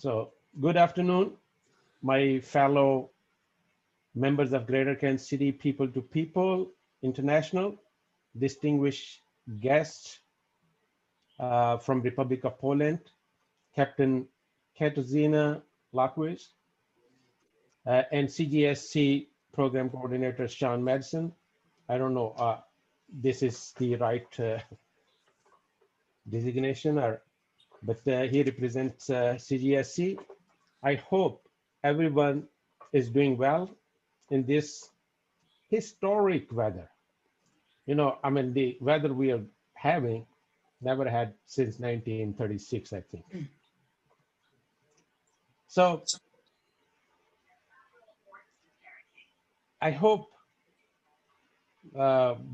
So good afternoon, my fellow members of Greater Kansas City People to People International, distinguished guests from Republic of Poland, Captain Katarzyna Lakwis, and CGSC Program Coordinator Sean Madison. I don't know, this is the right designation, but he represents CGSC. I hope everyone is doing well in this historic weather. You know, I mean, the weather we are having never had since 1936, I think. So I hope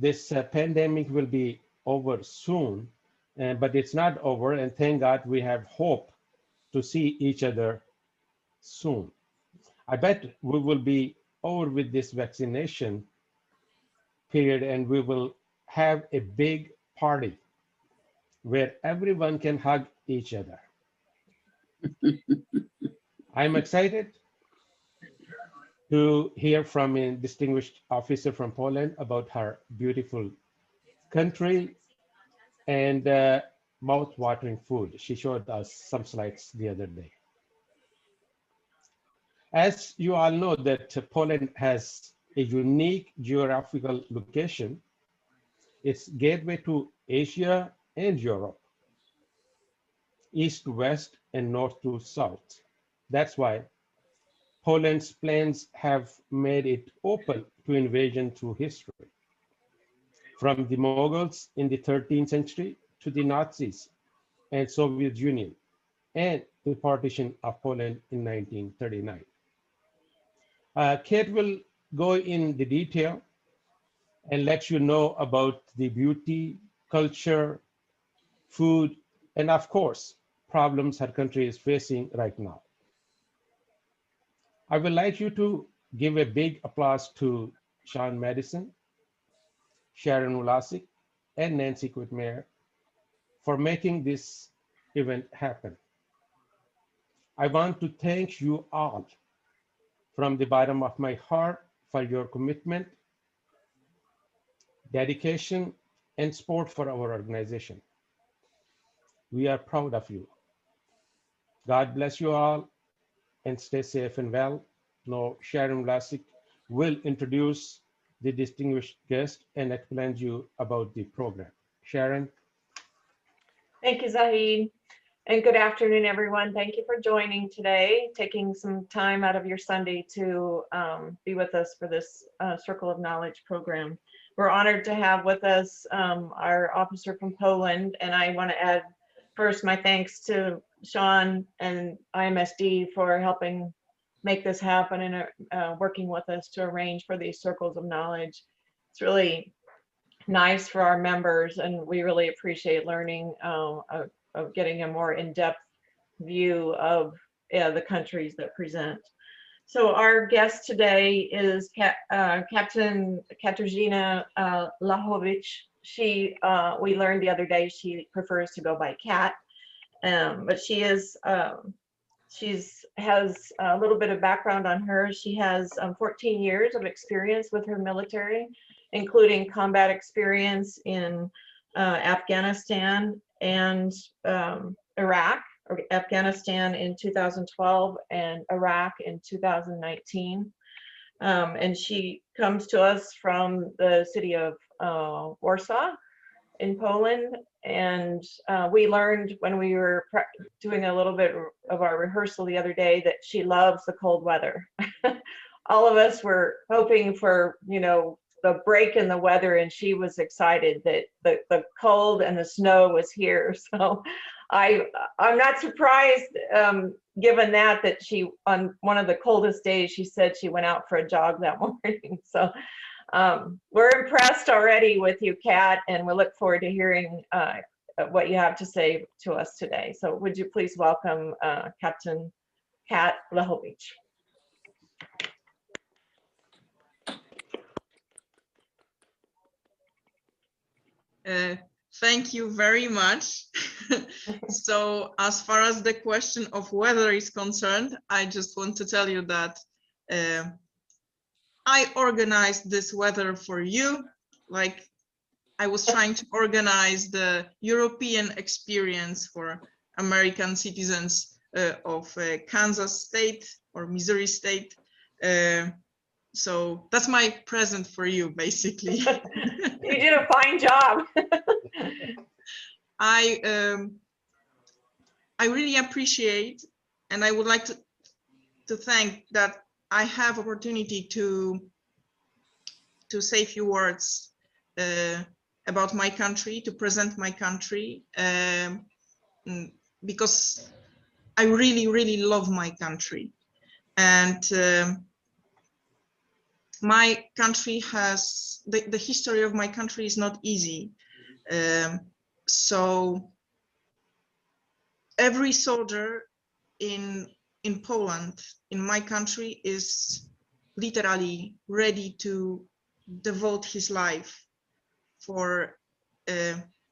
this pandemic will be over soon, but it's not over, and thank God we have hope to see each other soon. I bet we will be over with this vaccination period and we will have a big party where everyone can hug each other. I'm excited to hear from a distinguished officer from Poland about her beautiful country and mouth-watering food. She showed us some slides the other day. As you all know that Poland has a unique geographical location. It's gateway to Asia and Europe, east to west and north to south. That's why Poland's plans have made it open to invasion through history. From the Mughals in the 13th century to the Nazis and Soviet Union and the partition of Poland in 1939. Kate will go in the detail and let you know about the beauty, culture, food, and of course, problems her country is facing right now. I would like you to give a big applause to Sean Madison, Sharon Ulasik, and Nancy Quitmire for making this event happen. I want to thank you all from the bottom of my heart for your commitment, dedication, and support for our organization. We are proud of you. God bless you all and stay safe and well. Now, Sharon Ulasik will introduce the distinguished guest and explain to you about the program. Sharon. Thank you, Zahid. And good afternoon, everyone. Thank you for joining today, taking some time out of your Sunday to be with us for this Circle of Knowledge program. We're honored to have with us our officer from Poland, and I want to add first my thanks to Sean and IMSD for helping make this happen and working with us to arrange for these Circles of Knowledge. It's really nice for our members, and we really appreciate learning of getting a more in-depth view of the countries that present. So our guest today is Captain Katarzyna Lachovic. We learned the other day she prefers to go by Kat, but she has a little bit of background on her. She has 14 years of experience with her military, including combat experience in Afghanistan and Iraq, or Afghanistan in 2012 and Iraq in 2019. And she comes to us from the city of Warsaw in Poland. And we learned when we were doing a little bit of our rehearsal the other day that she loves the cold weather. All of us were hoping for, you know, the break in the weather, and she was excited that the cold and the snow was here. So I'm not surprised, given that she, on one of the coldest days, she said she went out for a jog that morning. So we're impressed already with you, Kat, and we look forward to hearing what you have to say to us today. So would you please welcome Captain Kat Lachovic. Thank you very much. So as far as the question of weather is concerned, I just want to tell you that I organized this weather for you. Like, I was trying to organize the European experience for American citizens of Kansas State or Missouri State. So that's my present for you, basically. You did a fine job. I really appreciate, and I would like to thank that I have opportunity to say a few words about my country, to present my country, because I really, really love my country. And my country has, the history of my country is not easy. So every soldier in Poland, in my country, is literally ready to devote his life for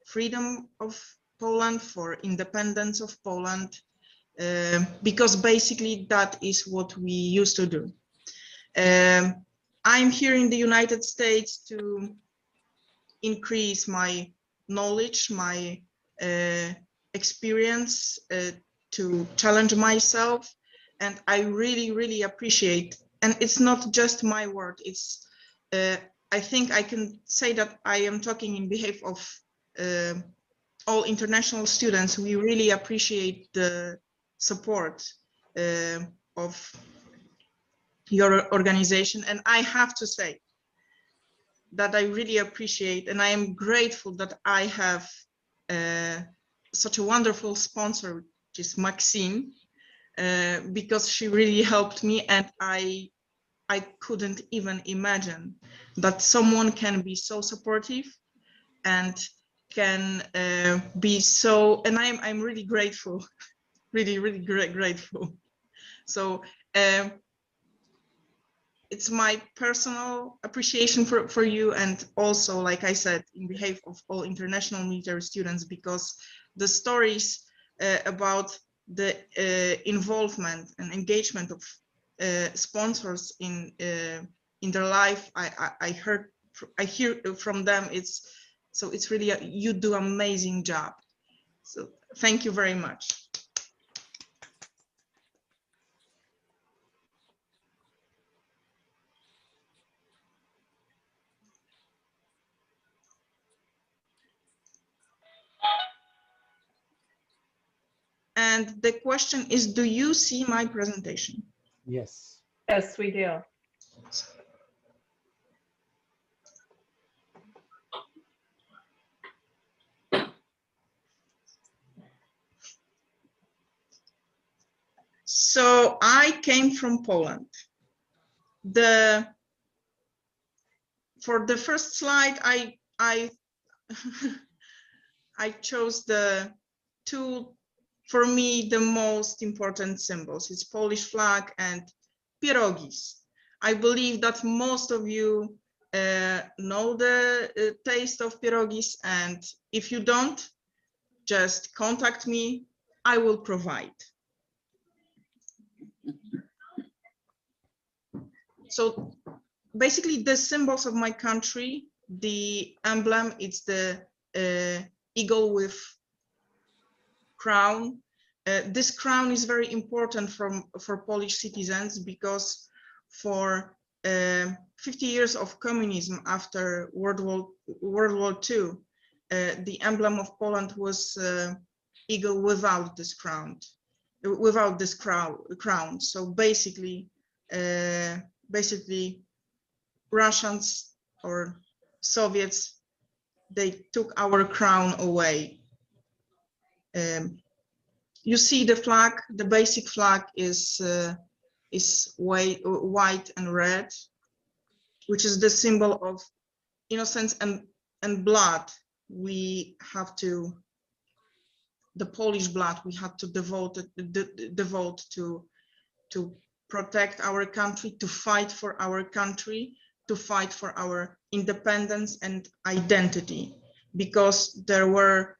freedom of Poland, for independence of Poland, because basically that is what we used to do. I'm here in the United States to increase my knowledge, my experience, to challenge myself, and I really, really appreciate. And it's not just my word. It's I think I can say that I am talking in behalf of all international students. We really appreciate the support of your organization, and I have to say that I really appreciate, and I am grateful that I have such a wonderful sponsor, which is Maxine, because she really helped me, and I couldn't even imagine that someone can be so supportive and can be so, and I'm really grateful, really, really grateful. So it's my personal appreciation for you, and also, like I said, in behalf of all international military students, because the stories about the involvement and engagement of sponsors in their life, I hear from them. It's really you do amazing job. So thank you very much. And the question is, do you see my presentation? Yes. Yes, we do. So I came from Poland. For the first slide, I chose the two, for me, the most important symbols. It's Polish flag and pierogis. I believe that most of you know the taste of pierogis, and if you don't, just contact me, I will provide. So basically the symbols of my country, the emblem, it's the eagle with crown. This crown is very important for Polish citizens, because for 50 years of communism after World War II, the emblem of Poland was eagle without this crown, So basically Russians or Soviets, they took our crown away. You see the flag, the basic flag is white and red, which is the symbol of innocence and blood. We have to, the Polish blood, we had to devote to protect our country, to fight for our country, to fight for our independence and identity. because there were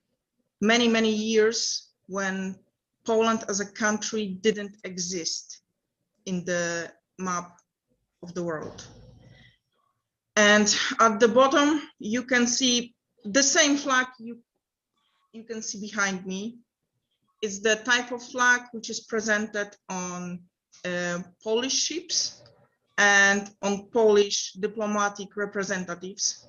many, many years when Poland as a country didn't exist in the map of the world. And at the bottom, you can see the same flag you can see behind me. It's the type of flag which is presented on Polish ships and on Polish diplomatic representatives.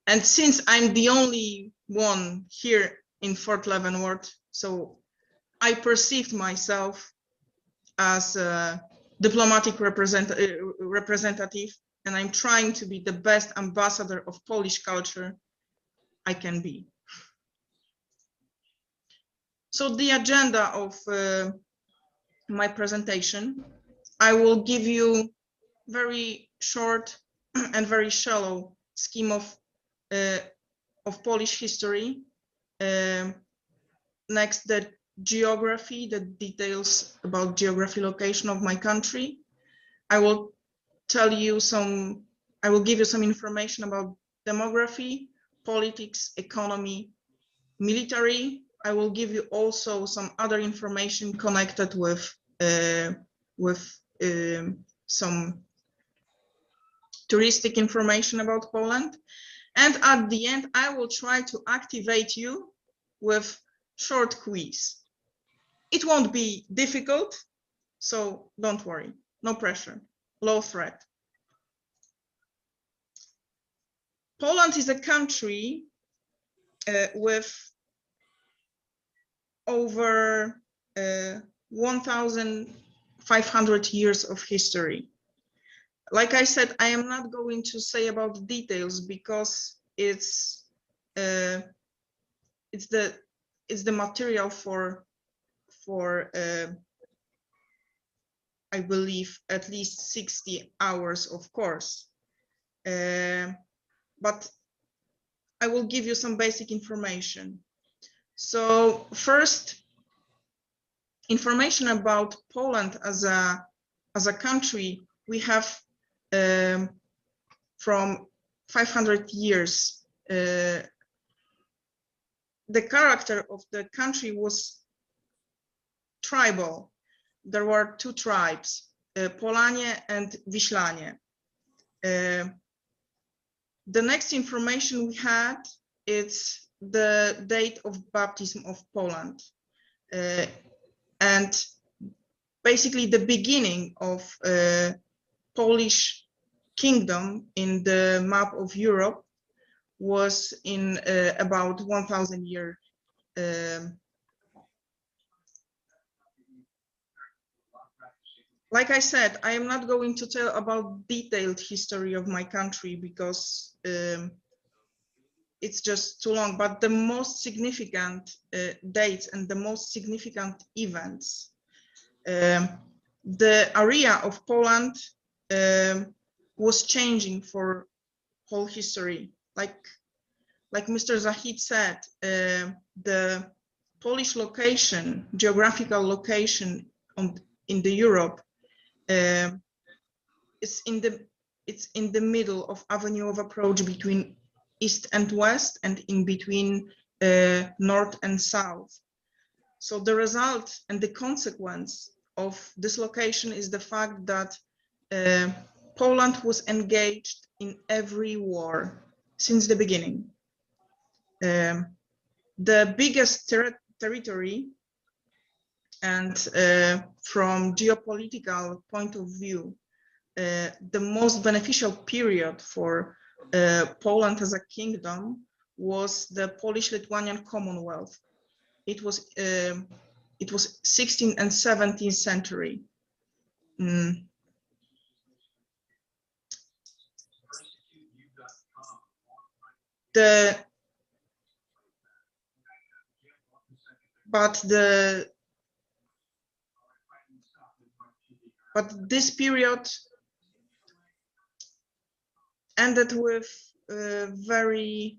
And since I'm the only one here in Fort Leavenworth, so I perceived myself as a diplomatic representative, and I'm trying to be the best ambassador of Polish culture I can be. So the agenda of my presentation, I will give you very short and very shallow scheme of Polish history. Next, the geography, the details about geography location of my country. I will give you some information about demography, politics, economy, military. I will give you also some other information connected with some touristic information about Poland. And at the end, I will try to activate you with short quiz. It won't be difficult, so don't worry, no pressure, low threat. Poland is a country with over 1,500 years of history. Like I said, I am not going to say about details because it's the material for I believe at least 60 hours of course. But I will give you some basic information. So first, information about Poland as a country, we have from 500 years. The character of the country was tribal. There were two tribes, Polanie and Wiślanie. The next information we had is the date of baptism of Poland. And basically the beginning of Polish kingdom in the map of Europe was in about 1,000 years. Like I said, I am not going to tell about detailed history of my country because it's just too long, but the most significant dates and the most significant events. The area of Poland was changing for whole history. Like Mr. Zahid said, the Polish location, geographical location in the Europe, it's in the middle of avenue of approach between east and west, and in between north and south. So the result and the consequence of this location is the fact that Poland was engaged in every war since the beginning. The biggest territory and from geopolitical point of view, the most beneficial period for Poland as a kingdom was the Polish-Lithuanian Commonwealth. It was 16th and 17th century. But this period ended with a very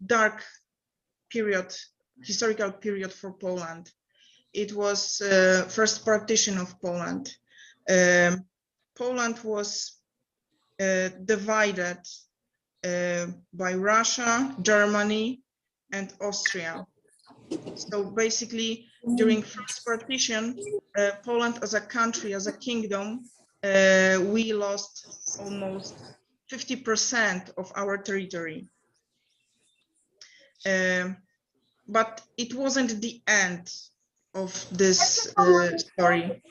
dark period, historical period for Poland. It was first partition of Poland. Poland was divided by Russia, Germany, and Austria. So basically, during first partition, Poland as a country, as a kingdom, we lost almost 50% of our territory. But it wasn't the end of this story,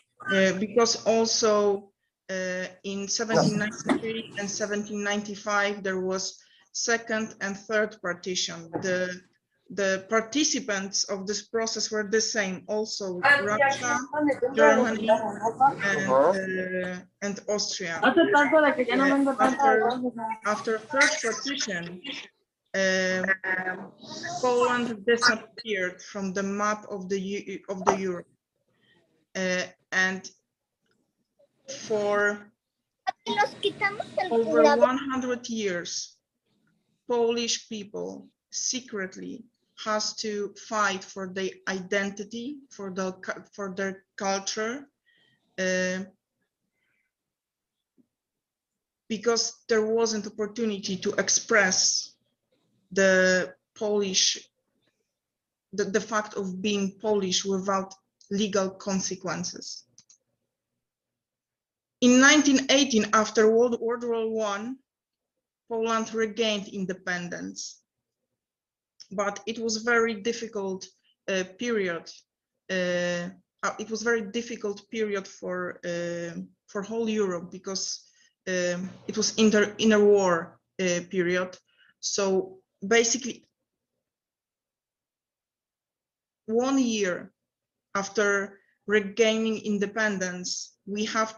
because also in 1793 and 1795 there was second and third partition. The participants of this process were the same, also Russia, Germany, and Austria. After third partition, Poland disappeared from the map of the Europe, and for over 100 years, Polish people secretly has to fight for their identity, for their culture, because there wasn't opportunity to express the Polish, the fact of being Polish without legal consequences. In 1918, after World War I, Poland regained independence, but it was very difficult period. It was very difficult period for whole Europe, because it was inner war period. So basically, 1 year after regaining independence, we had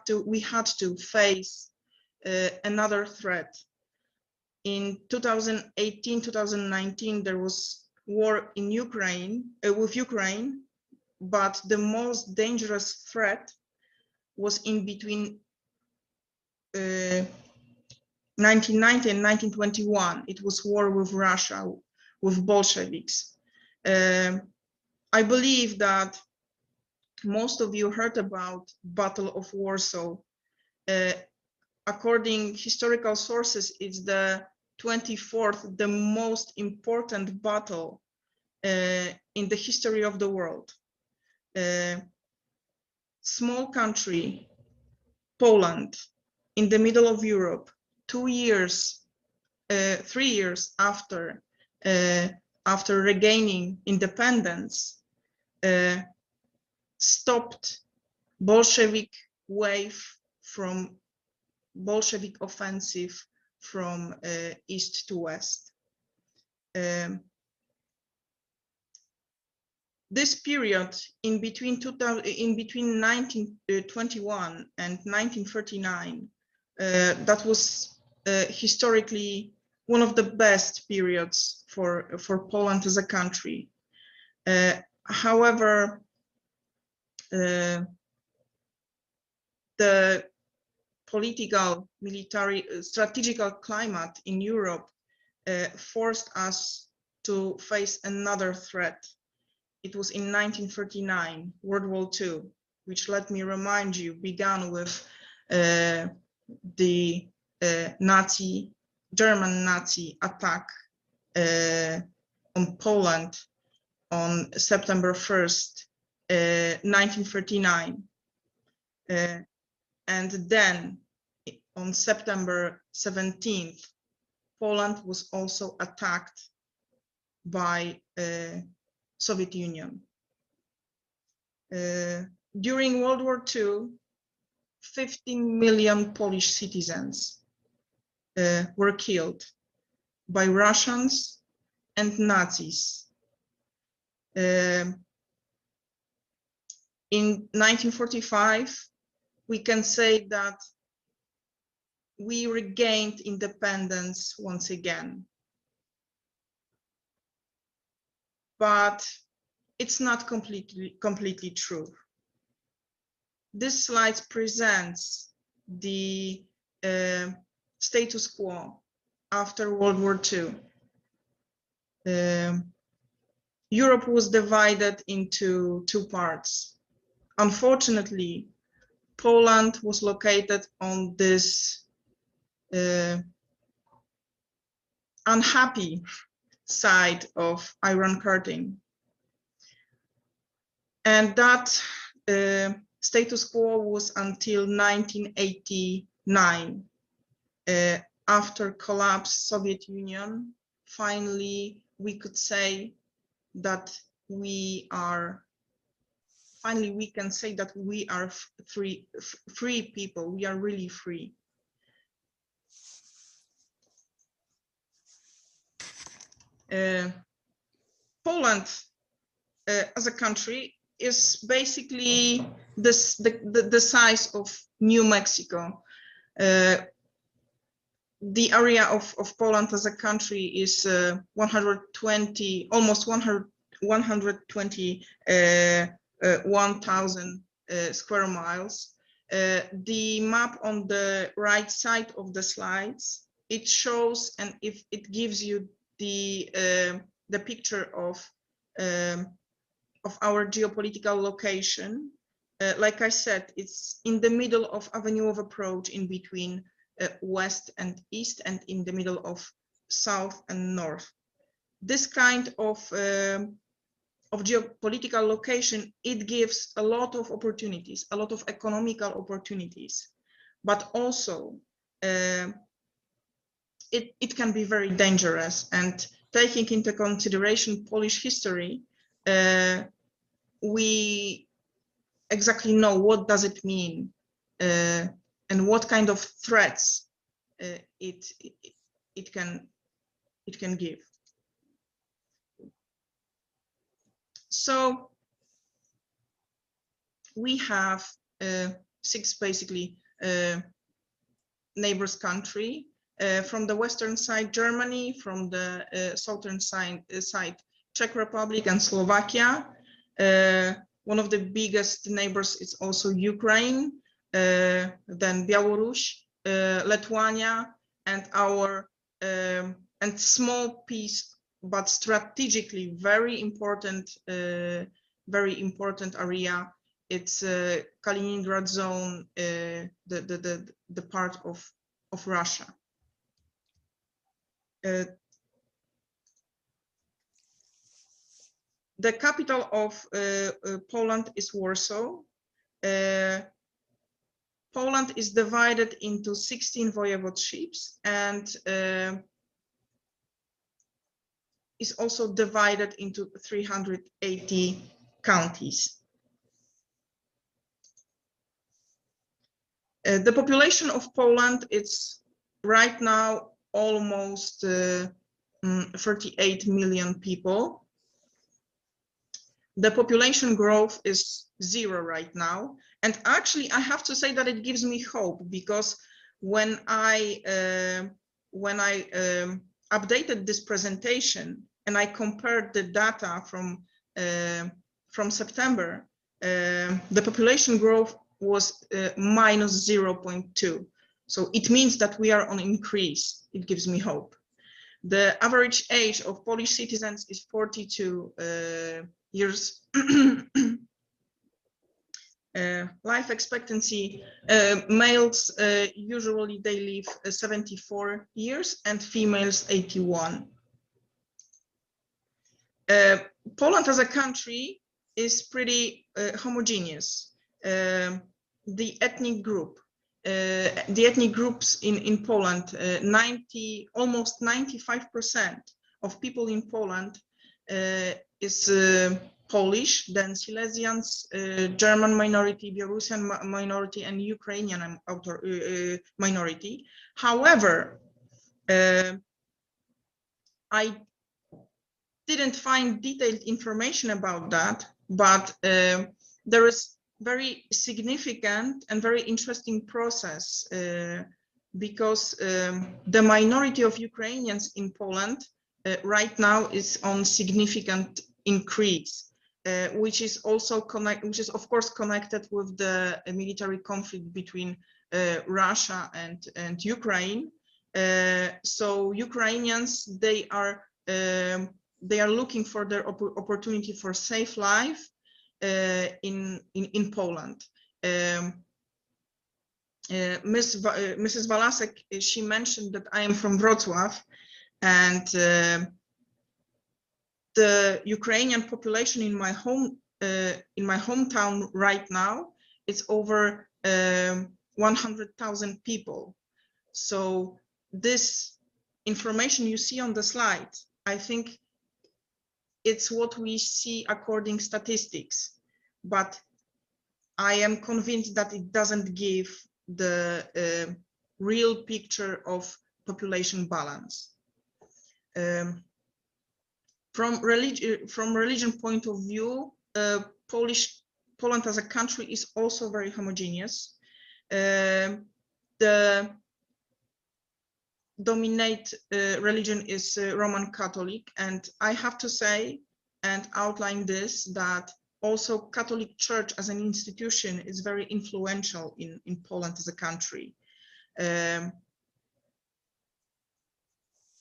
to face another threat. In 2018-2019, there was war in Ukraine, with Ukraine, but the most dangerous threat was in between 1990 and 1921. It was war with Russia, with Bolsheviks. I believe that most of you heard about Battle of Warsaw. According historical sources, it's the 24th, the most important battle in the history of the world. Small country, Poland, in the middle of Europe, 3 years after regaining independence, stopped Bolshevik wave from Bolshevik offensive from east to west. This period in between 1921 and 1939, that was historically one of the best periods for Poland as a country. However, the political, military, strategical climate in Europe forced us to face another threat. It was in 1939, World War II, which, let me remind you, began with the German Nazi attack on Poland on September 1st, 1939. And then on September 17th, Poland was also attacked by Soviet Union. During World War II, 15 million Polish citizens were killed by Russians and Nazis. In 1945, we can say that we regained independence once again. But it's not completely true. This slide presents the status quo after World War II. Europe was divided into two parts. Unfortunately, Poland was located on this unhappy side of Iron Curtain. And that status quo was until 1989. After collapse Soviet Union, finally we could say that we can say that we are free people. We are really free. Poland as a country is basically the size of New Mexico. The area of Poland as a country is 120, almost 121,000 square miles. The map on the right side of the slides, it shows, and if it gives you the picture of our geopolitical location. Like I said, it's in the middle of avenue of approach in between west and east, and in the middle of south and north. This kind of geopolitical location, it gives a lot of opportunities, a lot of economical opportunities, but also it can be very dangerous. And taking into consideration Polish history, we exactly know what does it mean and what kind of threats it can give. So we have 6 basically neighbors country. From the western side, Germany, from the southern side, Czech Republic and Slovakia. One of the biggest neighbors is also Ukraine, then Belarus, Lithuania, and our and small piece, but strategically very important area. It's Kaliningrad zone, the part of Russia. The capital of Poland is Warsaw. Poland is divided into 16 voivodeships and is also divided into 380 counties. The population of Poland is right now almost 38 million people. The population growth is 0 right now. And actually, I have to say that it gives me hope, because when I updated this presentation and I compared the data from September, the population growth was minus 0.2. So it means that we are on increase. It gives me hope. The average age of Polish citizens is 42 years. Life expectancy, males usually they live 74 years and females 81. Poland as a country is pretty homogeneous. The ethnic groups in Poland, almost 95% of people in Poland is Polish, then Silesians, German minority, Belarusian minority, and Ukrainian minority. However, I didn't find detailed information about that, but there is very significant and very interesting process because the minority of Ukrainians in Poland right now is on significant increase. Which is also of course connected with the military conflict between Russia and Ukraine. So Ukrainians, they are looking for their opportunity for safe life in Poland. Mrs. Walasek, she mentioned that I am from Wrocław. And the Ukrainian population in my hometown right now, it's over 100,000 people. So this information you see on the slide, I think it's what we see according statistics, but I am convinced that it doesn't give the real picture of population balance. From religion point of view, Poland as a country is also very homogeneous. The dominate religion is Roman Catholic, and I have to say and outline this, that also Catholic Church as an institution is very influential in Poland as a country.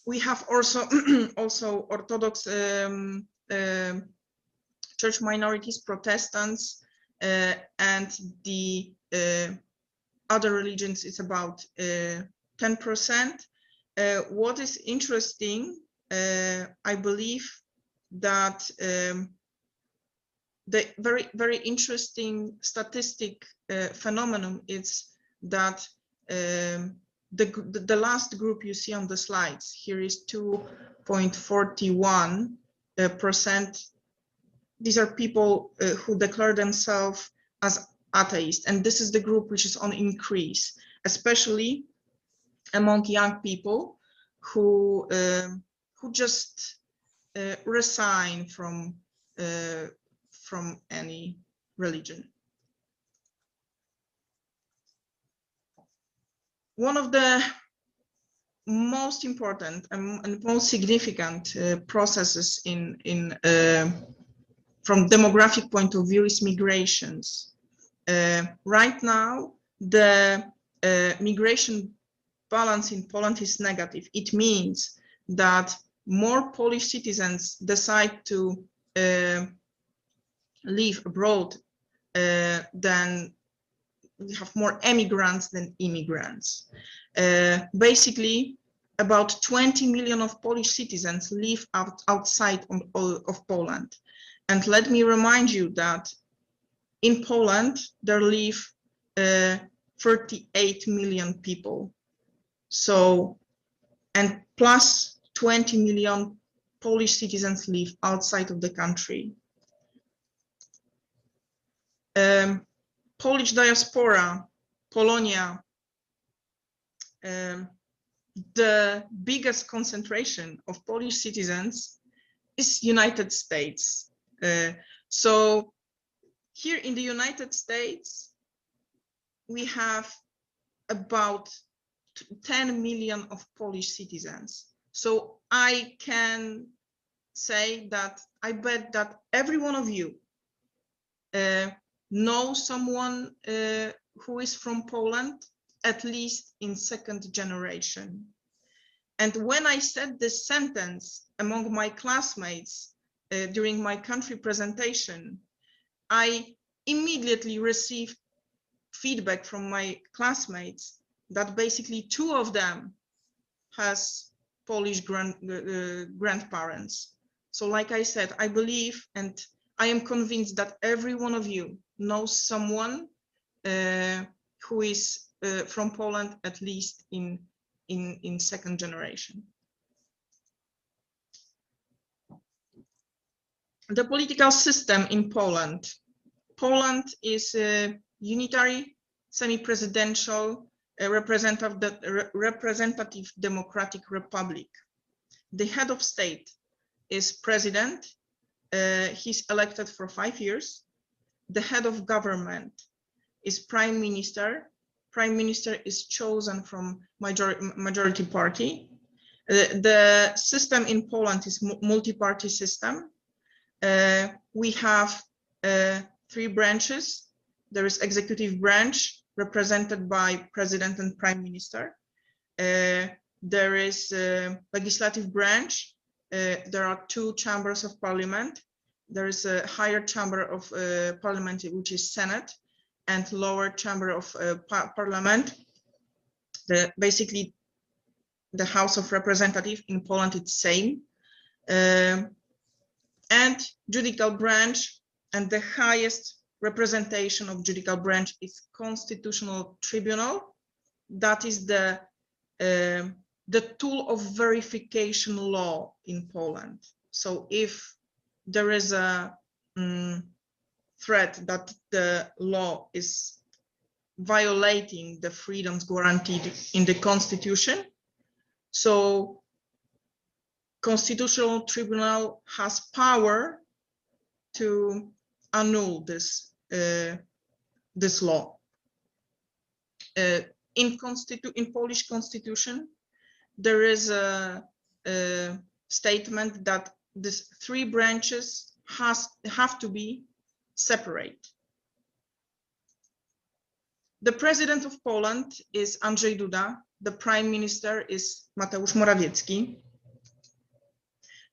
We have also also Orthodox church minorities, Protestants, and the other religions is about 10%. What is interesting, I believe that the very interesting statistic phenomenon is that the last group you see on the slides here is 2.41%. These are people who declare themselves as atheists, and this is the group which is on increase, especially among young people who just resign from any religion. One of the most important and most significant processes from demographic point of view is migrations. Right now, the migration balance in Poland is negative. It means that more Polish citizens decide to live abroad than we have more emigrants than immigrants. Basically, about 20 million of Polish citizens live outside of Poland. And let me remind you that in Poland, there live 38 million people. So, and plus 20 million Polish citizens live outside of the country. Polish diaspora, Polonia, the biggest concentration of Polish citizens is United States. So here in the United States, we have about 10 million of Polish citizens. So I can say that I bet that every one of you know someone who is from Poland, at least in second generation. And when I said this sentence among my classmates during my country presentation, I immediately received feedback from my classmates that basically 2 of them has Polish grandparents. So like I said, I believe and I am convinced that every one of you knows someone who is from Poland, at least in second generation. The political system in Poland. Poland is a unitary, semi-presidential, representative democratic republic. The head of state is president. He's elected for 5 years. The head of government is prime minister. Prime minister is chosen from majority party. The system in Poland is multi-party system. We have 3 branches. There is executive branch represented by president and prime minister. There is a legislative branch. There are 2 chambers of parliament. There is a higher chamber of parliament, which is Senate, and lower chamber of parliament. Basically, the House of Representatives in Poland, it's same. And judicial branch, and the highest representation of judicial branch is Constitutional Tribunal. That is the tool of verification law in Poland. So if there is a threat that the law is violating the freedoms guaranteed in the Constitution, so Constitutional Tribunal has power to annul this this law. In Polish Constitution, there is a statement that these three branches have to be separate. The President of Poland is Andrzej Duda. The Prime Minister is Mateusz Morawiecki.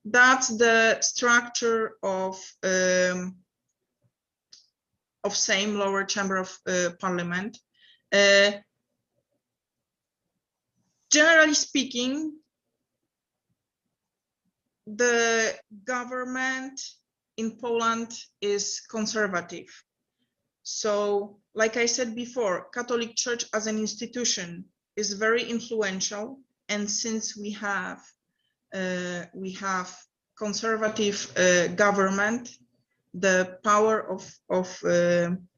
That's the structure of Sejm, lower chamber of parliament. Generally speaking, the government in Poland is conservative. So, like I said before, Catholic Church as an institution is very influential, and since we have conservative government, the power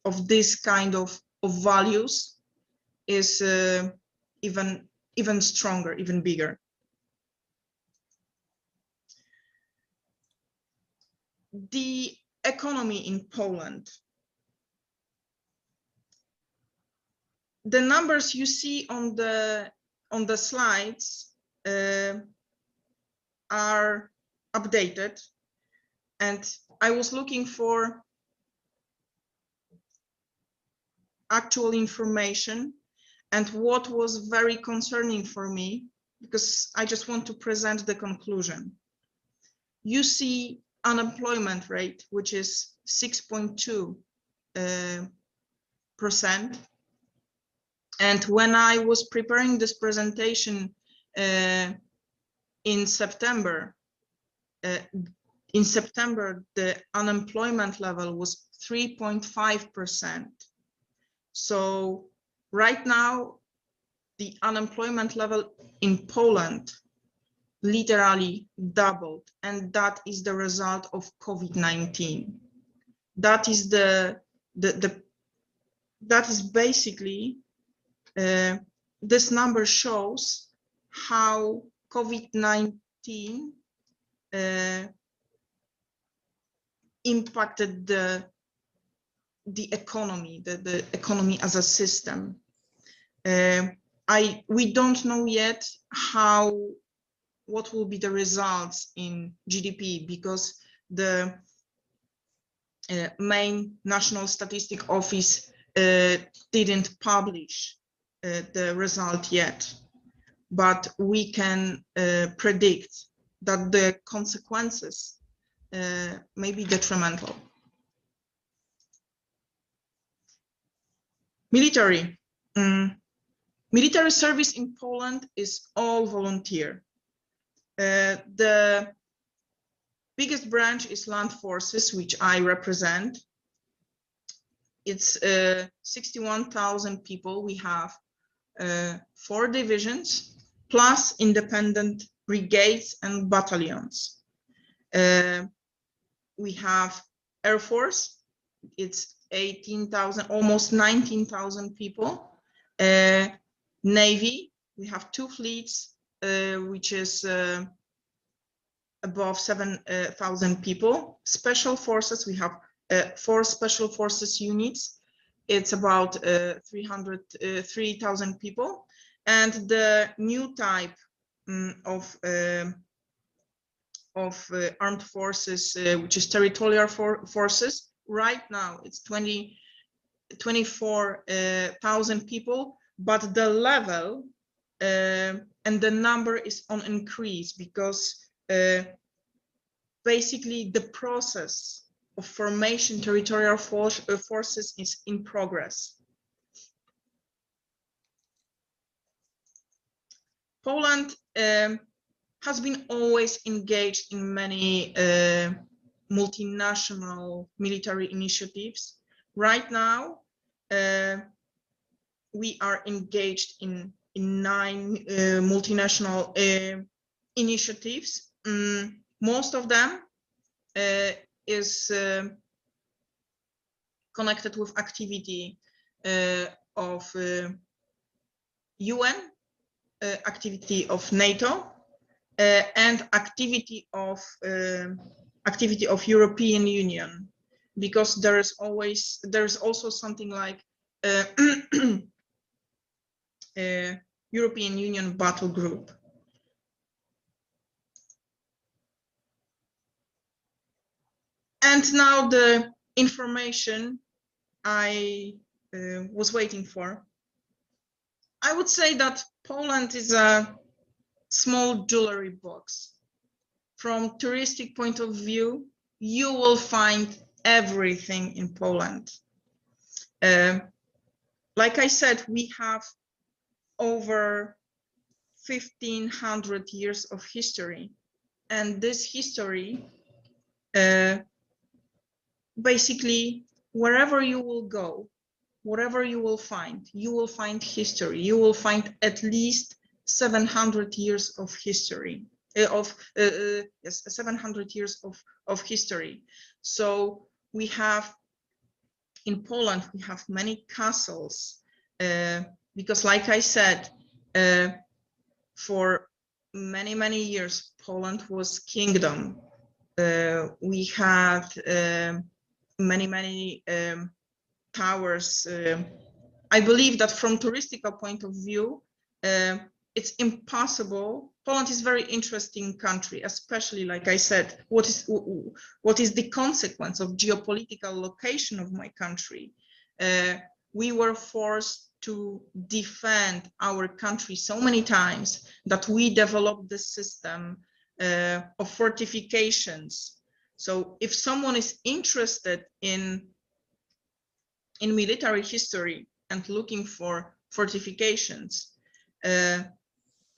of this kind of values is even stronger, even bigger. The economy in Poland. The numbers you see on the slides are updated, and I was looking for actual information, and what was very concerning for me, because I just want to present the conclusion. You see unemployment rate, which is 6.2%. And when I was preparing this presentation in September, the unemployment level was 3.5%. So right now, the unemployment level in Poland literally doubled, and that is the result of COVID-19. That is that is basically this number shows how COVID-19 impacted the economy, the economy as a system. We don't know yet what will be the results in GDP, because the main National Statistic Office didn't publish the result yet, but we can predict that the consequences may be detrimental. Military. Military service in Poland is all volunteer. The biggest branch is Land Forces, which I represent. It's 61,000 people. We have 4 divisions, plus independent brigades and battalions. We have Air Force. It's 18,000, almost 19,000 people. Navy, we have 2 fleets, which is above 7,000 people. Special forces, we have 4 special forces units. It's about 3,000 people. And the new type of armed forces, which is territorial forces, right now it's 24,000 people, but the level and the number is on increase, because basically the process of formation territorial forces is in progress. Poland has been always engaged in many multinational military initiatives. Right now, we are engaged in 9 multinational initiatives. Most of them is connected with activity of UN, activity of NATO, and activity of European Union, because there's also something like European Union battle group. And now the information I was waiting for. I would say that Poland is a small jewelry box. From touristic point of view, you will find everything in Poland. Like I said, we have over 1500 years of history, and this history basically, wherever you will go, whatever you will find history. You will find at least 700 years of history, yes, 700 years of history. So we have, in Poland, we have many castles, because like I said, for many years, Poland was kingdom. We had many towers. I believe that from touristical point of view, it's impossible. Poland is a very interesting country, especially, like I said, what is the consequence of geopolitical location of my country. We were forced to defend our country so many times that we developed the system of fortifications. So if someone is interested in military history and looking for fortifications,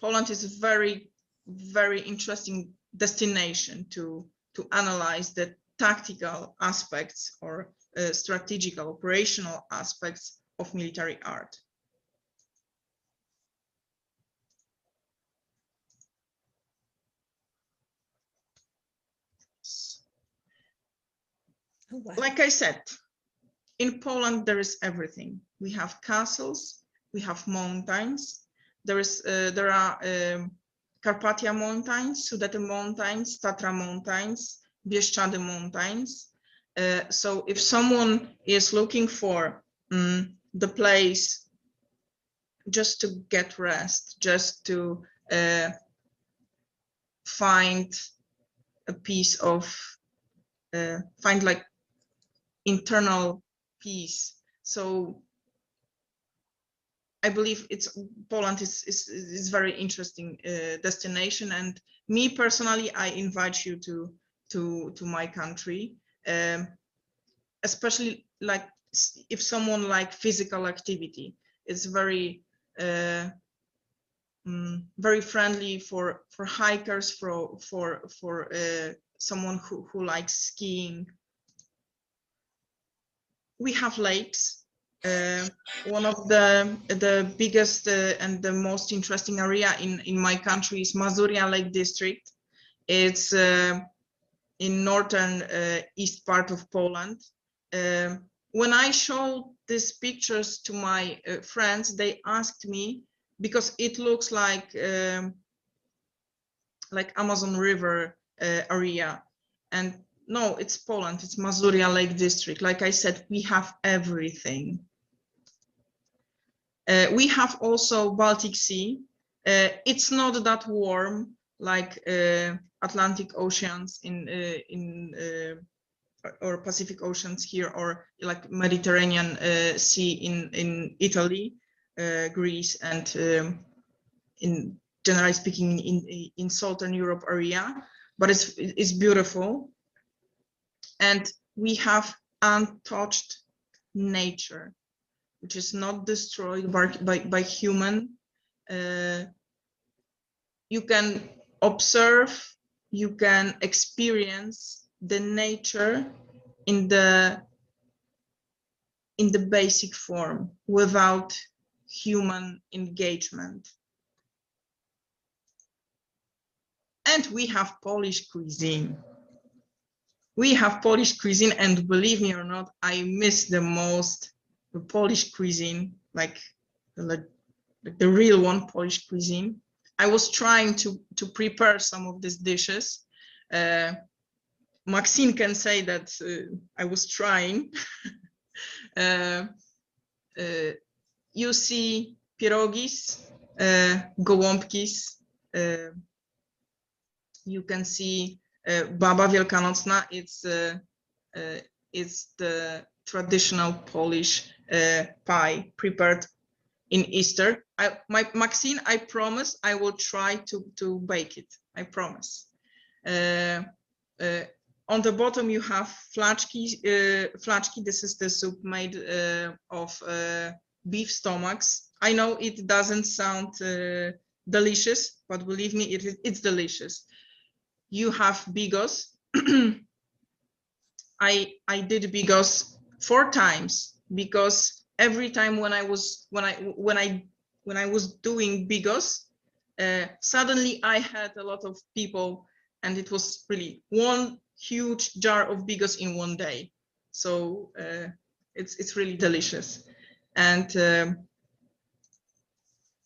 Poland is a very interesting destination to analyze the tactical aspects or strategical operational aspects of military art. Oh, wow. Like I said, in Poland there is everything. We have castles, we have mountains. There are Carpathia Mountains, Sudety Mountains, Tatra Mountains, Bieszczady Mountains. So if someone is looking for the place just to get rest, just to find a piece of, find like internal peace. So I believe Poland is very interesting destination, and me personally, I invite you to my country, especially like if someone like physical activity. It's very very friendly for hikers, for someone who likes skiing. We have lakes. One of the biggest and the most interesting area in my country is Mazuria Lake District. It's in northern east part of Poland. When I showed these pictures to my friends, they asked me, because it looks like Amazon River area, and no, it's Poland, it's Mazuria Lake District. Like I said, we have everything. We have also Baltic Sea. It's not that warm like Atlantic Oceans or Pacific Oceans here, or like Mediterranean Sea in Italy, Greece, and in generally speaking in Southern Europe area. But it's beautiful, and we have untouched nature, which is not destroyed by human. you can observe, you can experience the nature in the basic form without human engagement. And we have Polish cuisine. We have Polish cuisine, and believe me or not, I miss the most the Polish cuisine, like the real one, Polish cuisine. I was trying to prepare some of these dishes. Maxine can say that I was trying. You see pierogis, gołąbkis. You can see baba wielkanocna. It's the traditional Polish pie prepared in Easter. Maxine, I promise I will try to bake it. I promise. On the bottom you have flaczki. Flaczki. This is the soup made of beef stomachs. I know it doesn't sound delicious, but believe me, it's delicious. You have bigos. I did bigos 4 times because every time when I was doing bigos, suddenly I had a lot of people, and it was really one huge jar of bigos in one day. So it's really delicious. And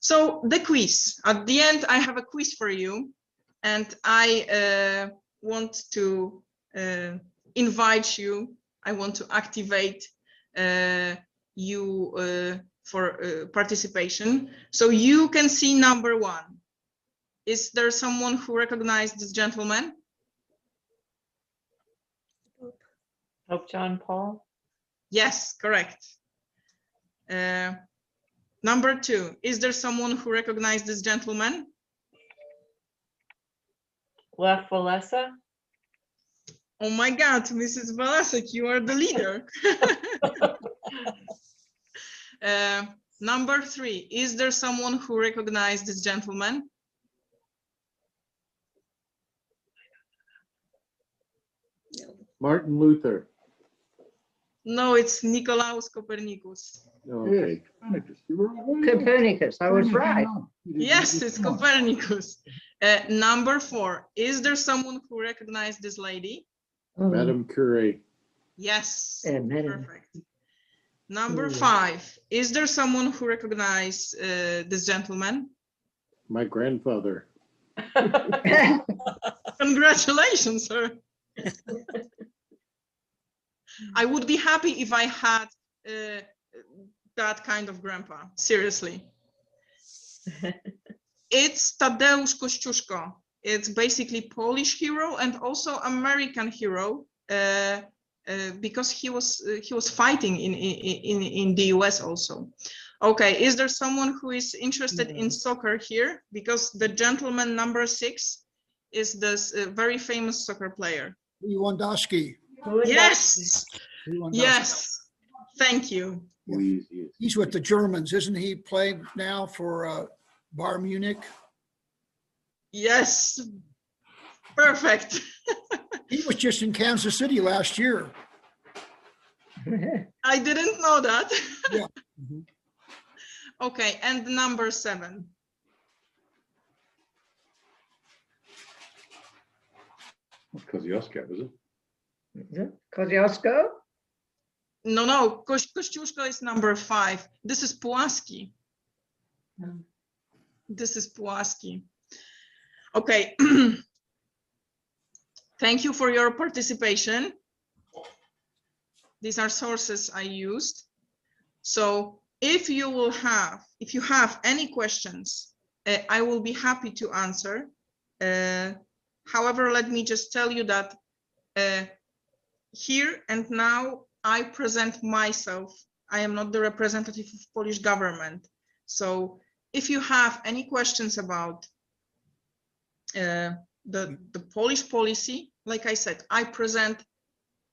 so the quiz. At the end, I have a quiz for you, and I want to invite you. I want to activate you for participation. So you can see number 1. Is there someone who recognized this gentleman? Pope John Paul. Yes, correct. Number 2, is there someone who recognized this gentleman? Lech Walesa. Oh my God, Mrs. Balasek, you are the leader. Number 3, is there someone who recognized this gentleman? Martin Luther. No, it's Nicolaus Copernicus. Okay. Copernicus, I was right. Yes, it's Copernicus. Number 4, is there someone who recognized this lady? Madame Curie. Yes, Madam. perfect. Number 5, is there someone who recognized this gentleman? My grandfather. Congratulations, sir. I would be happy if I had that kind of grandpa, seriously. It's Tadeusz Kościuszko. It's basically Polish hero and also American hero because he was fighting in the US also. Okay, is there someone who is interested in soccer here? Because the gentleman number 6 is this very famous soccer player. Lewandowski. Yes, Lewandowski. yes, thank you. He's with the Germans, isn't he? Playing now for Bayern Munich. Yes, perfect. He was just in Kansas City last year. I didn't know that. Yeah. Okay, and number 7. Kosciuszko, was it? Kosciuszko? No, Kościuszko is number 5. This is Pułaski. This is Pułaski. Okay. Thank you for your participation. These are sources I used. So if you have any questions, I will be happy to answer. However, let me just tell you that here and now I present myself. I am not the representative of Polish government. So if you have any questions about the Polish policy, like I said, I present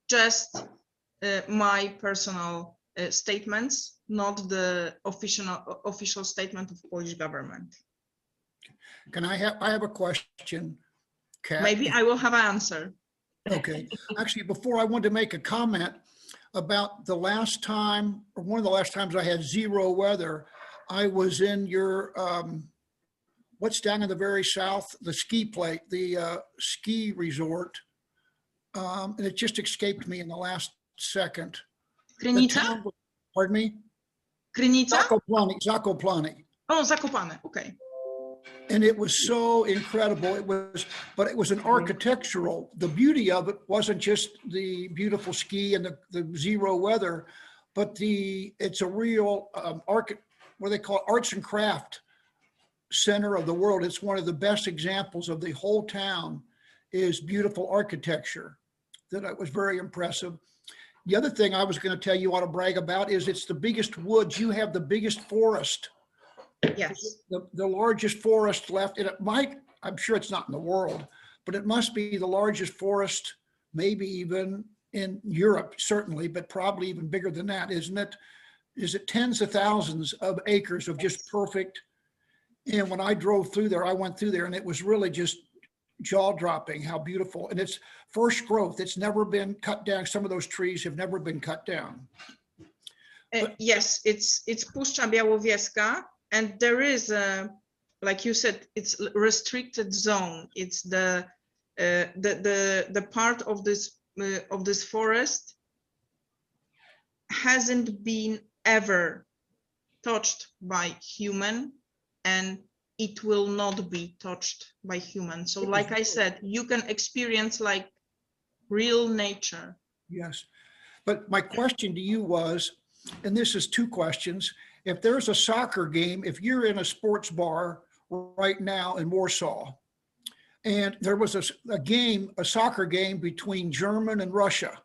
just my personal statements, not the official statement of Polish government. I have a question, Kat. Maybe I will have an answer. Okay. Actually, before I wanted to make a comment about the last time, or one of the last times I had zero weather, I was in your, what's down in the very south, the ski resort. And it just escaped me in the last second. The Krynica? town, pardon me? Krynica? Zakopane. Oh, Zakopane. Okay. And it was so incredible. But it was an architectural, the beauty of it wasn't just the beautiful ski and the zero weather, but it's a real what they call arts and craft center of the world. It's one of the best examples of the whole town is beautiful architecture. That was very impressive. The other thing I was going to tell you ought to brag about is it's the biggest woods. You have the biggest forest. Yes. The largest forest left, and it might, I'm sure it's not in the world, but it must be the largest forest, maybe even in Europe, certainly, but probably even bigger than that, isn't it? Is it tens of thousands of acres of just perfect? And when I drove through there, I went through there and it was really just jaw-dropping how beautiful. And it's first growth. It's never been cut down. Some of those trees have never been cut down. Yes, it's Puszcza Białowieska, and there is like you said, it's restricted zone. It's the part of this forest hasn't been ever touched by human, and it will not be touched by human. So like I said, you can experience like real nature. Yes. But my question to you was, and this is two questions. If there's a soccer game, if you're in a sports bar right now in Warsaw, and there was a soccer game between Germany and Russia,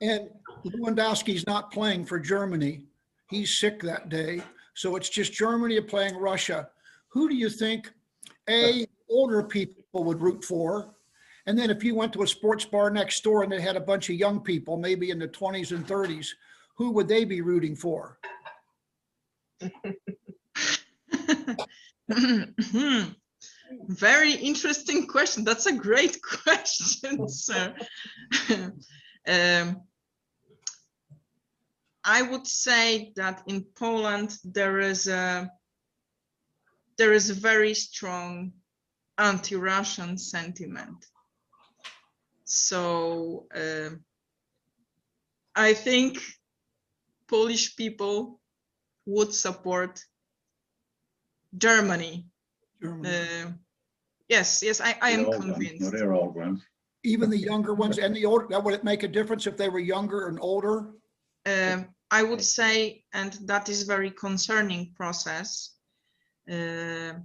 and Lewandowski's not playing for Germany, he's sick that day, so it's just Germany playing Russia, who do you think older people would root for? And then if you went to a sports bar next door and they had a bunch of young people, maybe in the 20s and 30s, who would they be rooting for? Very interesting question. That's a great question, sir. I would say that in Poland there is a very strong anti-Russian sentiment. So I think Polish people would support Germany. Yes, I am convinced. No, they're all ones. Even the younger ones and the older, would it make a difference if they were younger and older? I would say, and that is very concerning process. That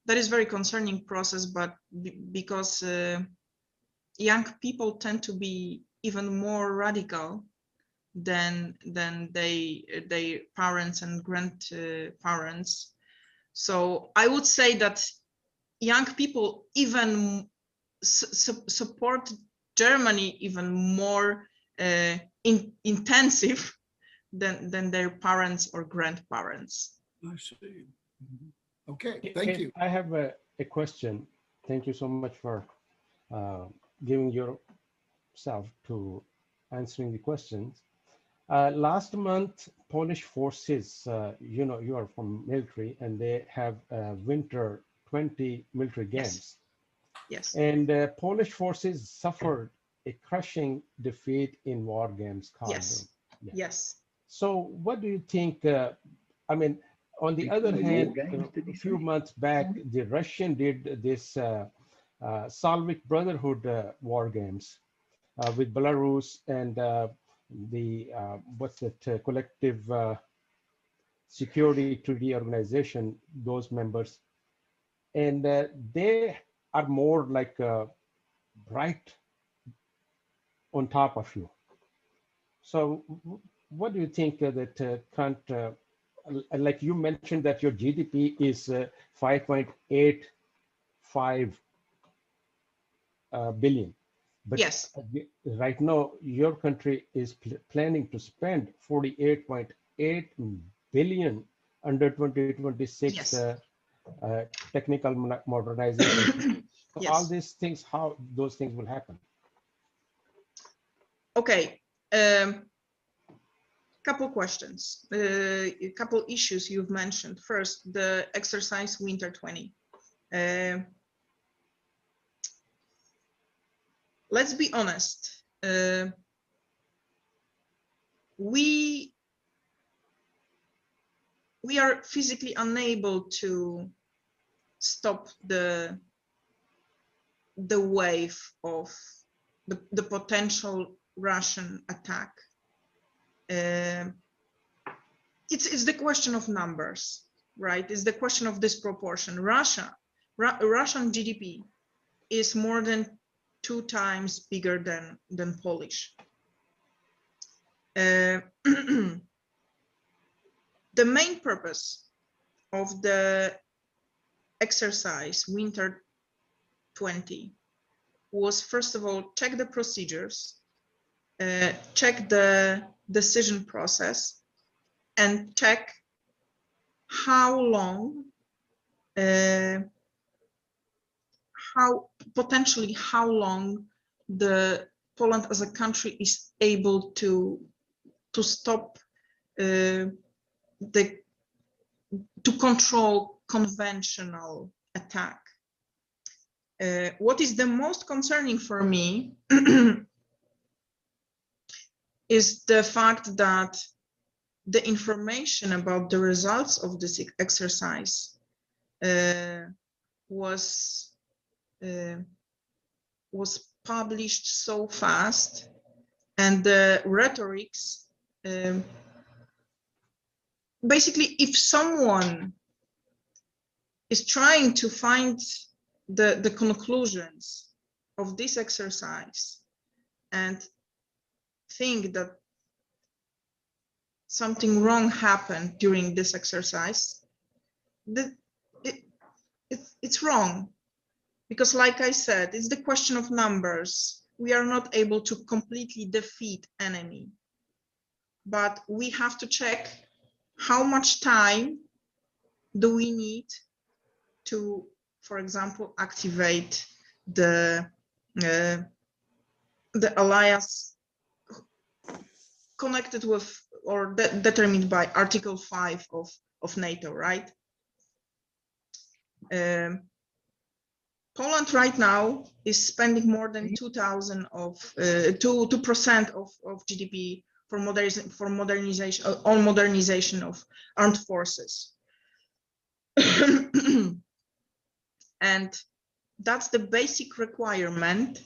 is very concerning process, but because young people tend to be even more radical than their parents and grandparents. So I would say that young people even support Germany even more intensive than their parents or grandparents. I see. Okay, thank you. I have a question. Thank you so much for giving yourself to answering the questions. Last month, Polish forces, you are from military, and they have winter 20 military games. Yes. And Polish forces suffered a crushing defeat in war games. Yes. Yeah. Yes. So what do you think? I mean, on the other hand, a few months back, the Russian did this Slavic Brotherhood war games with Belarus and the what's that collective security treaty organization, those members, and they are more like right on top of you. So what do you think that can't, like you mentioned that your GDP is 5.85 billion. But yes. Right now, your country is planning to spend 48.8 billion under 2026 yes. technical modernization. So Yes. all these things, how those things will happen. Okay. Couple questions, a couple issues you've mentioned. First, the exercise Winter 20. Let's be honest. We are physically unable to stop the wave of the potential Russian attack. It's the question of numbers, right? It's the question of disproportion. Russian GDP is more than 2 times bigger than Polish. The main purpose of the exercise Winter 20 was, first of all, check the procedures, check the decision process, and check how long, how long the Poland as a country is able to stop to control conventional attack. What is the most concerning for me is the fact that the information about the results of this exercise was published so fast, and the rhetorics, basically, if someone is trying to find the conclusions of this exercise and think that something wrong happened during this exercise, it's wrong. Because like I said, it's the question of numbers. We are not able to completely defeat enemy, but we have to check how much time do we need to, for example, activate the alliance connected with or determined by Article 5 of NATO, right? Poland right now is spending more than 2% of GDP for modernization of armed forces. And that's the basic requirement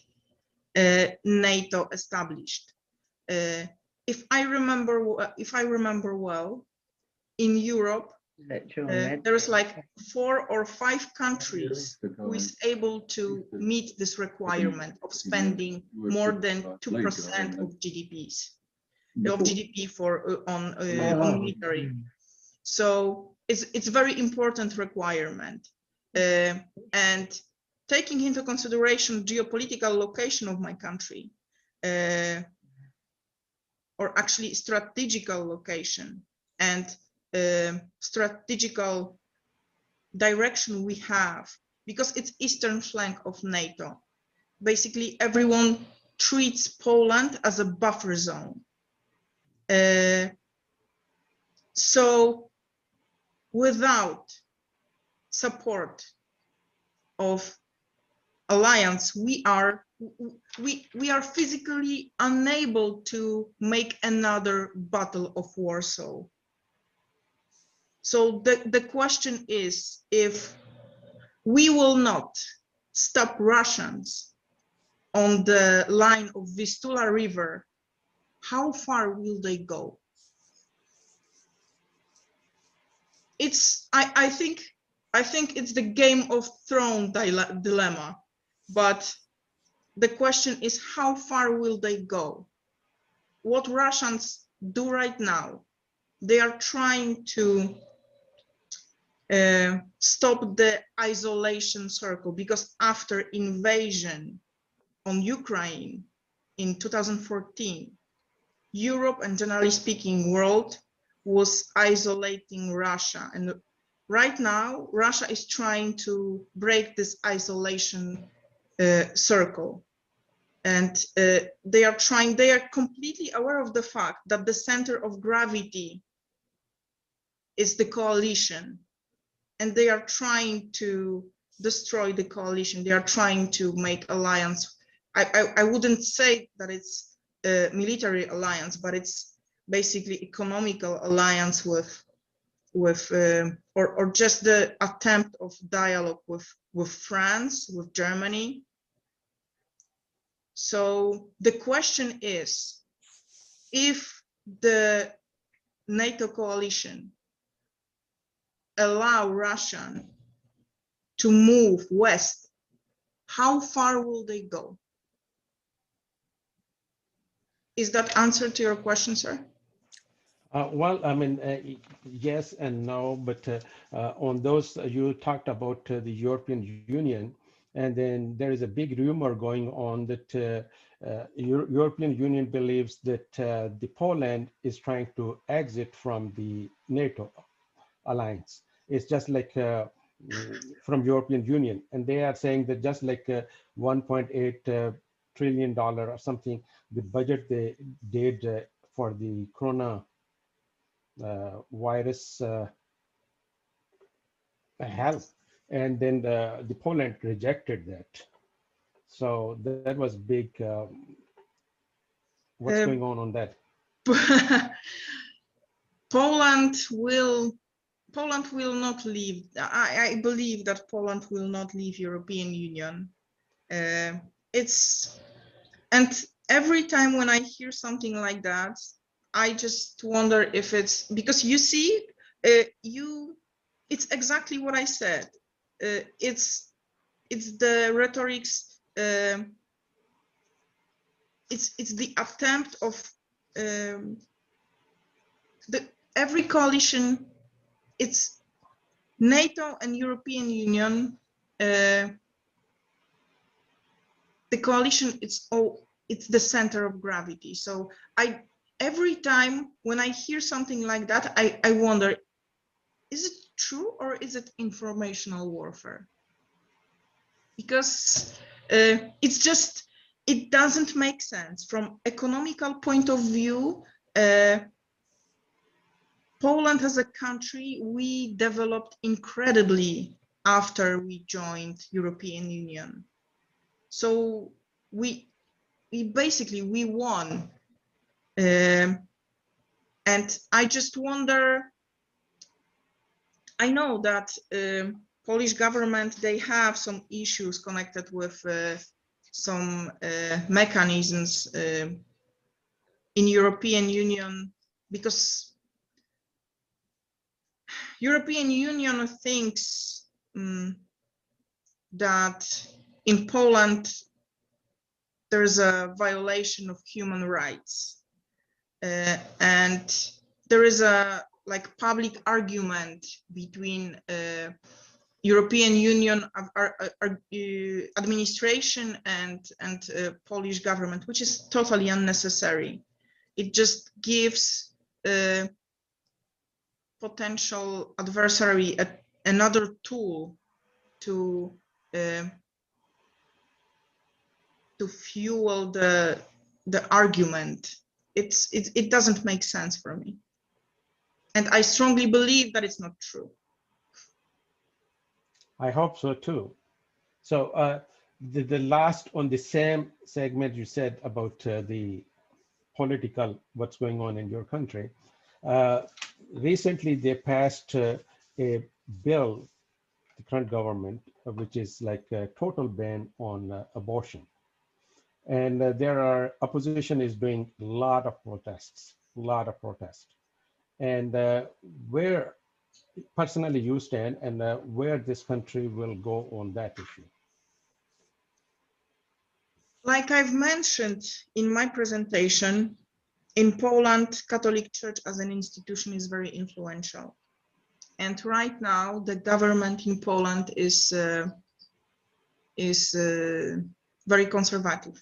NATO established. If I remember well, in Europe, there is like 4 or 5 countries who is able to meet this requirement of spending more than 2% of GDP on military. So it's very important requirement, and taking into consideration geopolitical location of my country, or actually strategical location and strategical direction we have, because it's eastern flank of NATO. Basically, everyone treats Poland as a buffer zone. So without support of alliance, we are physically unable to make another Battle of Warsaw. So the question is, if we will not stop Russians on the line of Vistula River, how far will they go? I think it's the Game of Thrones dilemma, but the question is, how far will they go? What Russians do right now, they are trying to stop the isolation circle, because after invasion on Ukraine in 2014, Europe and generally speaking world was isolating Russia, and right now, Russia is trying to break this isolation circle. And they are completely aware of the fact that the center of gravity is the coalition. And they are trying to destroy the coalition. They are trying to make alliance. I wouldn't say that it's a military alliance, but it's basically economical alliance with or just the attempt of dialogue with France, with Germany. So the question is, if the NATO coalition allow Russia to move west, how far will they go? Is that answer to your question, sir? Well, I mean, yes and no, but on those, you talked about the European Union, and then there is a big rumor going on that European Union believes that the Poland is trying to exit from the NATO alliance. It's just like from European Union, and they are saying that just like $1.8 trillion or something, the budget they did for the Corona virus help, and then the Poland rejected that. So that was big. What's going on that? Poland will not leave. I believe that Poland will not leave European Union. And every time when I hear something like that, I just wonder if it's because you see, it's exactly what I said. It's the rhetorics. It's the attempt of every coalition. It's NATO and European Union. The coalition, it's the center of gravity. So every time when I hear something like that, I wonder, is it true or is it informational warfare? Because it doesn't make sense from economical point of view. Poland as a country, we developed incredibly after we joined European Union. So we basically won. And I just wonder, I know that Polish government, they have some issues connected with some mechanisms in European Union, because European Union thinks that in Poland there's a violation of human rights, and there is a public argument between European Union administration and Polish government, which is totally unnecessary. It just gives potential adversary another tool to fuel the argument. It doesn't make sense for me, and I strongly believe that it's not true. I hope so too. So the last on the same segment you said about the political, what's going on in your country. Recently they passed a bill, the current government, which is like a total ban on abortion. And there are, opposition is doing a lot of protests. And where personally you stand, and where this country will go on that issue? Like I've mentioned in my presentation, in Poland, Catholic Church as an institution is very influential. And right now, the government in Poland is very conservative.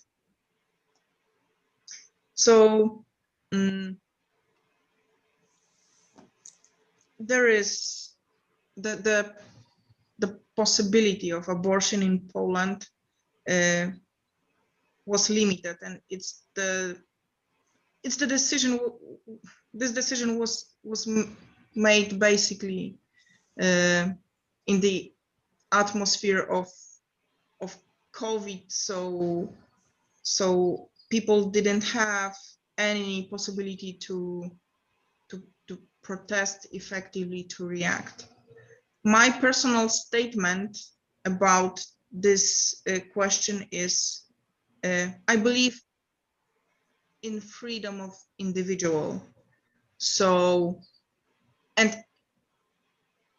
So there is the possibility of abortion in Poland was limited, and it's the decision. This decision was made basically in the atmosphere of COVID, so people didn't have any possibility to protest effectively, to react. My personal statement about this question is, I believe in freedom of individual. So, and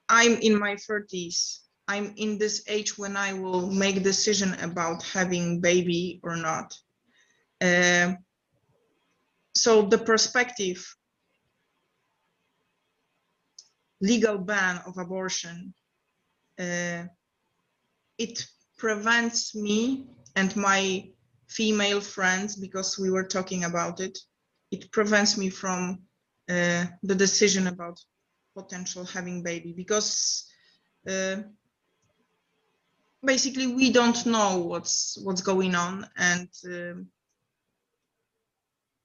I'm in my 30s. I'm in this age when I will make a decision about having baby or not. So the perspective, legal ban of abortion, it prevents me and my female friends, because we were talking about it, it prevents me from the decision about potential having baby, because basically we don't know what's going on, and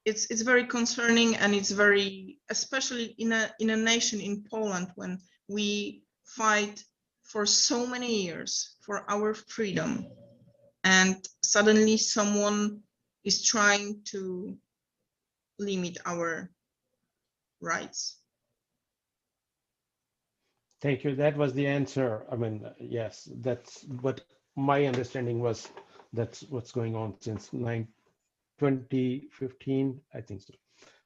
it's very concerning, and it's very, especially in a nation in Poland, when we fight for so many years for our freedom, and suddenly someone is trying to limit our rights. Thank you. That was the answer. I mean, yes, that's what my understanding was. That's what's going on since 2015, I think so.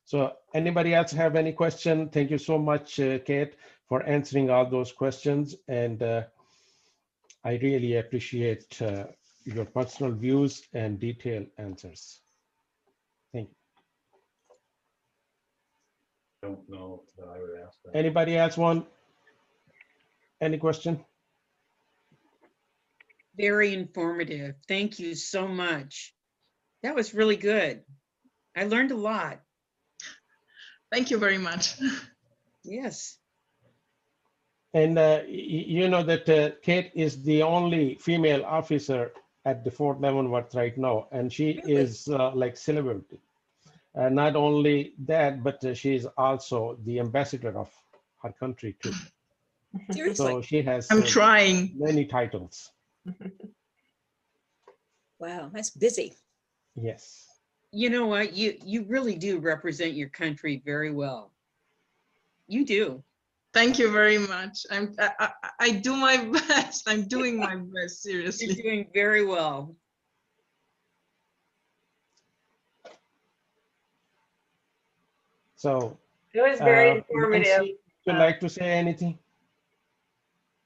So anybody else have any question? Thank you so much, Kate, for answering all those questions. And I really appreciate your personal views and detailed answers. Thank you. I don't know that I would ask that. Anybody else want any question? Very informative. Thank you so much. That was really good. I learned a lot. Thank you very much. Yes. And you know that Kate is the only female officer at the Fort Leavenworth right now, and she Really? is like celebrity. Not only that, but she is also the ambassador of her country too. Seriously. So she has I'm trying. many titles. Wow, that's busy. Yes. You know what? You really do represent your country very well. You do. Thank you very much. I do my best. I'm doing my best, You're seriously. doing very well. So It was very Nancy, informative. would you like to say anything?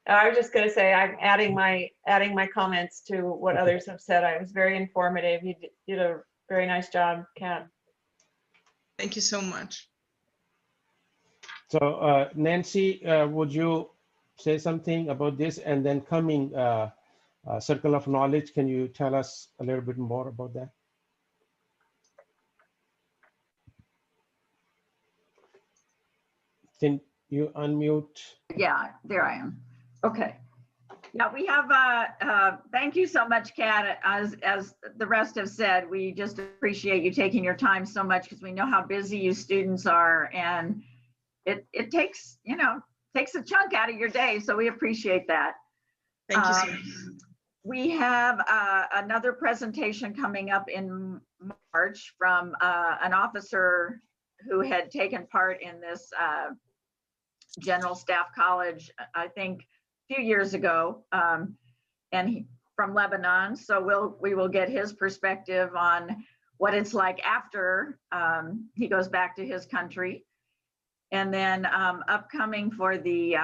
I was just going to say, I'm adding my comments to what others have said. I was very informative. You did a very nice job, Kat. Thank you so much. So Nancy, would you say something about this? And then coming circle of knowledge, can you tell us a little bit more about that? Can you unmute? Yeah, there I am. Okay. Yeah, we have, thank you so much, Kat. As the rest have said, we just appreciate you taking your time so much, because we know how busy you students are, and it takes, takes a chunk out of your day. So we appreciate that. Thank you so much. We have another presentation coming up in March from an officer who had taken part in this General Staff College, I think a few years ago, and from Lebanon. So we will get his perspective on what it's like after he goes back to his country. And then upcoming for the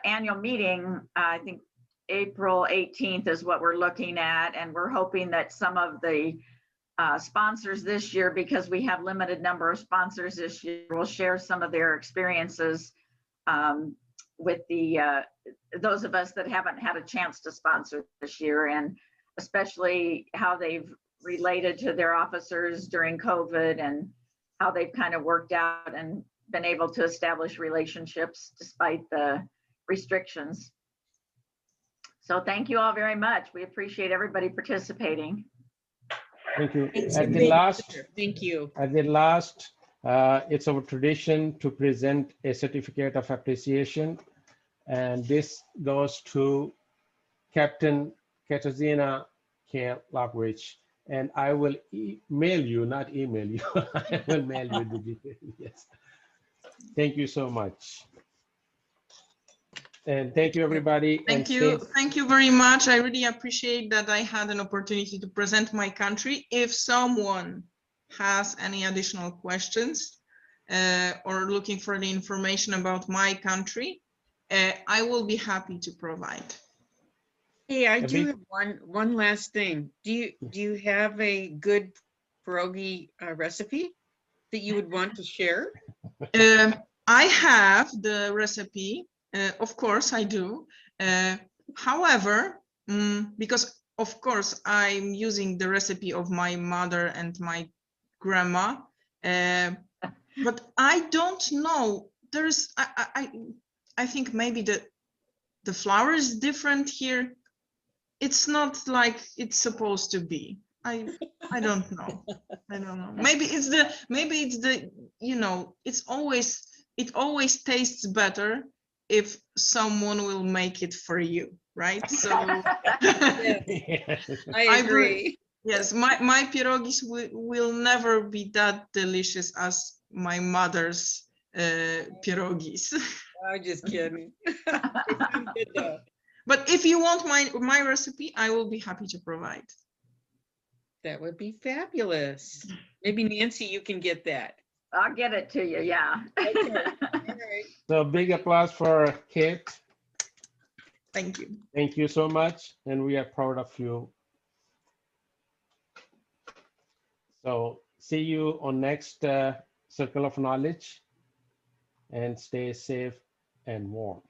annual meeting, I think April 18th is what we're looking at. And we're hoping that some of the sponsors this year, because we have limited number of sponsors this year, will share some of their experiences with those of us that haven't had a chance to sponsor this year, and especially how they've related to their officers during COVID, and how they've kind of worked out and been able to establish relationships despite the restrictions. So thank you all very much. We appreciate everybody participating. Thank you. Thanks, At the everybody. last, Thank you. it's our tradition to present a certificate of appreciation. And this goes to Captain Katarzyna K. Lockridge. And I will mail you, not email you. I will mail you the details. Yes. Thank you so much. And thank you, everybody. Thank you. Thank you very much. I really appreciate that I had an opportunity to present my country. If someone has any additional questions or looking for the information about my country, I will be happy to provide. Hey, I A do big- have one last thing. Do you have a good pierogi recipe that you would want to share? I have the recipe. Of course, I do. However, because of course I'm using the recipe of my mother and my grandma, but I don't know. There's I think maybe the flour is different here. It's not like it's supposed to be. I don't know. I don't know. Maybe it's the you know, it always tastes better if someone will make it for you, right? So I agree. yes, my pierogis will never be that delicious as my mother's pierogis. I'm just kidding. They sound good though. But if you want my recipe, I will be happy to provide. That would be fabulous. Maybe Nancy, you can get that. I'll get it to you, yeah. Okay. All right. So big applause for Kate. Thank you. Thank you so much. And we are proud of you. So see you on next Circle of Knowledge, and stay safe and warm.